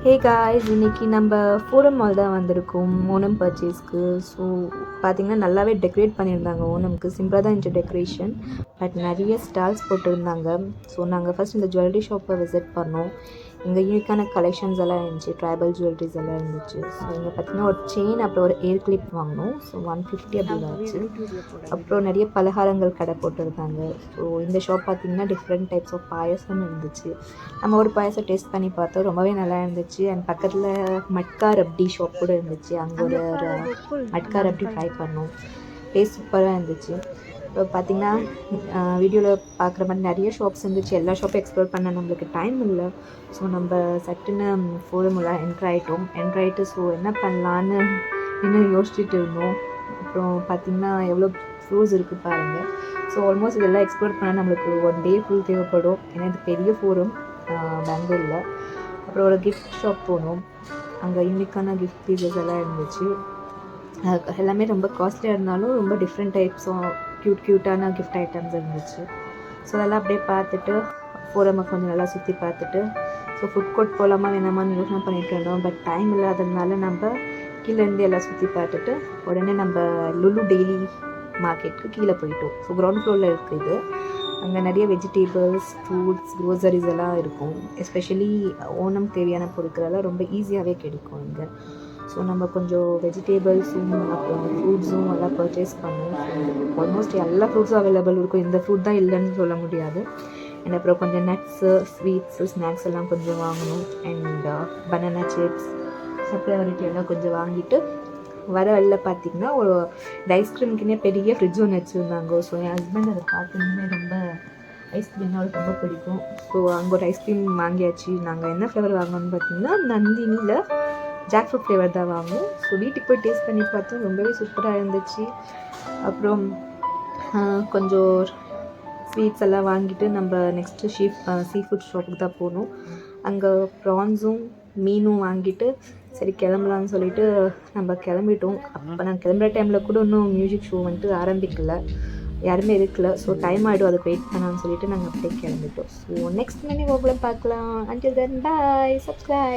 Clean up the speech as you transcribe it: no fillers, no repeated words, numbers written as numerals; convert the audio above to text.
Hey guys, இன்றைக்கி நம்ம forum mall தான் வந்திருக்கோம் ஓணம் பர்ச்சேஸ்க்கு. ஸோ பார்த்திங்கன்னா நல்லாவே டெக்கரேட் பண்ணியிருந்தாங்க. ஓணம்க்கு சிம்பிளாக தான் இருந்துச்சு டெக்கரேஷன், பட் நிறைய ஸ்டால்ஸ் போட்டிருந்தாங்க. ஸோ நாங்கள் ஃபஸ்ட் இந்த ஜுவல்லரி ஷாப்பை விசிட் பண்ணோம். இங்கே யூனிக்கான கலெக்ஷன்ஸ் எல்லாம் இருந்துச்சு, ட்ரைபல் ஜுவல்லரிஸ் எல்லாம் இருந்துச்சு. ஸோ இங்கே பார்த்திங்கன்னா ஒரு செயின், அப்புறம் ஒரு ஏர் கிளிப் வாங்கினோம். ஸோ 150 அப்படி ஆச்சு. அப்புறம் நிறைய பலகாரங்கள் கடை போட்டிருந்தாங்க. ஸோ இந்த ஷாப் பார்த்திங்கன்னா டிஃப்ரெண்ட் டைப்ஸ் ஆஃப் பாயசம் இருந்துச்சு. நம்ம ஒரு பாயசம் டேஸ்ட் பண்ணி பார்த்தோம், ரொம்பவே நல்லா இருந்துச்சு. அண்ட் பக்கத்தில் மட்கா ரப்டி ஷாப் கூட இருந்துச்சு. அங்கே ஒரு மட்கா ரப்டி ட்ரை பண்ணோம், டேஸ்ட் சூப்பராக இருந்துச்சு. இப்போ பார்த்திங்கன்னா வீடியோவில் பார்க்குற மாதிரி நிறைய ஷாப்ஸ் இருந்துச்சு. எல்லா ஷாப்பும் எக்ஸ்ப்ளோர் பண்ண நம்மளுக்கு டைம் இல்லை. ஸோ நம்ம சட்டுன்னு ஃபோரமுள்ள என்ட்ராயிட்டு ஸோ என்ன பண்ணலான்னு இன்னும் யோசிச்சுட்டு இருந்தோம். அப்புறம் பார்த்திங்கன்னா எவ்வளோ ஃப்ளோர்ஸ் இருக்குது பாருங்கள். ஸோ ஆல்மோஸ்ட் இதெல்லாம் எக்ஸ்ப்ளோர் பண்ணால் நம்மளுக்கு 1 டே ஃபுல் தேவைப்படும். ஏன்னா இது பெரிய ஃபோரம் பெங்களூரில். அப்புறம் ஒரு கிஃப்ட் ஷாப் போனோம். அங்கே யூனிக்கான கிஃப்ட் பீசஸ் எல்லாம் இருந்துச்சு. எல்லாமே ரொம்ப காஸ்ட்லியாக இருந்தாலும் ரொம்ப டிஃப்ரெண்ட் டைப்ஸ் க்யூட்டான கிஃப்ட் ஐட்டம்ஸ் இருந்துச்சு. ஸோ அதெல்லாம் அப்படியே பார்த்துட்டு ஃபோரமை கொஞ்சம் நல்லா சுற்றி பார்த்துட்டு ஸோ ஃபுட் கோர்ட் போகலாமா வேணாமான்னு யோசனை பண்ணிட்டு இருந்தோம். பட் டைம் இல்லாததுனால நம்ம கீழேருந்து எல்லாம் சுற்றி பார்த்துட்டு உடனே நம்ம லுலு டெய்லி மார்க்கெட்டுக்கு கீழே போயிட்டோம். ஸோ கிரவுண்ட் ஃப்ளோரில் இருக்குது. அங்கே நிறைய வெஜிடேபிள்ஸ், ஃப்ரூட்ஸ், க்ரோசரிஸ் எல்லாம் இருக்கும். எஸ்பெஷலி ஓணம் தேவையான பொருட்களெல்லாம் ரொம்ப ஈஸியாகவே கிடைக்கும் இங்கே. ஸோ நம்ம கொஞ்சம் வெஜிடேபிள்ஸும் அப்புறம் ஃப்ரூட்ஸும் எல்லாம் பர்ச்சேஸ் பண்ணோம். ஆல்மோஸ்ட் எல்லா ஃப்ரூட்ஸும் அவைலபிள் இருக்கும், இந்த ஃப்ரூட் தான் இல்லைன்னு சொல்ல முடியாது. அண்ட் அப்புறம் கொஞ்சம் நட்ஸு, ஸ்வீட்ஸு, ஸ்நாக்ஸ் எல்லாம் கொஞ்சம் வாங்கணும். And banana chips, supply variety எல்லாம் கொஞ்சம் வாங்கிட்டு வர வழில பார்த்திங்கன்னா ஒரு ஐஸ்கிரீமுக்குன்னே பெரிய ஃப்ரிட்ஜ் ஒன்று வச்சுருந்தாங்க. ஸோ என் ஹஸ்பண்ட் அதை பார்த்தீங்கன்னா ரொம்ப ஐஸ்கிரீம்னா அவருக்கு ரொம்ப பிடிக்கும். ஸோ அங்கே ஒரு ஐஸ்கிரீம் வாங்கியாச்சு. நாங்கள் என்ன ஃப்ளேவர் வாங்கணும்னு பார்த்திங்கன்னா நந்தினியில் ஜாக் ஃப்ரூட் ஃப்ளேவர் தான் வாங்குவோம். ஸோ வீட்டுக்கு போய் டேஸ்ட் பண்ணி பார்த்தோம், ரொம்பவே சூப்பராக இருந்துச்சு. அப்புறம் கொஞ்சம் ஸ்வீட்ஸ் எல்லாம் வாங்கிட்டு நம்ம நெக்ஸ்ட்டு சீ ஃபுட் ஷாப்புக்கு தான் போகணும். அங்கே ப்ரான்ஸும் மீனும் வாங்கிட்டு சரி கிளம்பலான்னு சொல்லிட்டு நம்ம கிளம்பிட்டோம். அப்போ நான் கிளம்புற டைமில் கூட இன்னும் மியூசிக் ஷோ வந்துட்டு ஆரம்பிக்கல, யாருமே இருக்கல. ஸோ டைம் ஆகிடும், அதுக்கு வெயிட் பண்ணலான்னு சொல்லிட்டு நாங்கள் அப்படியே கிளம்பிட்டோம். ஸோ நெக்ஸ்ட் மினி பார்க்கலாம். Until then bye, subscribe.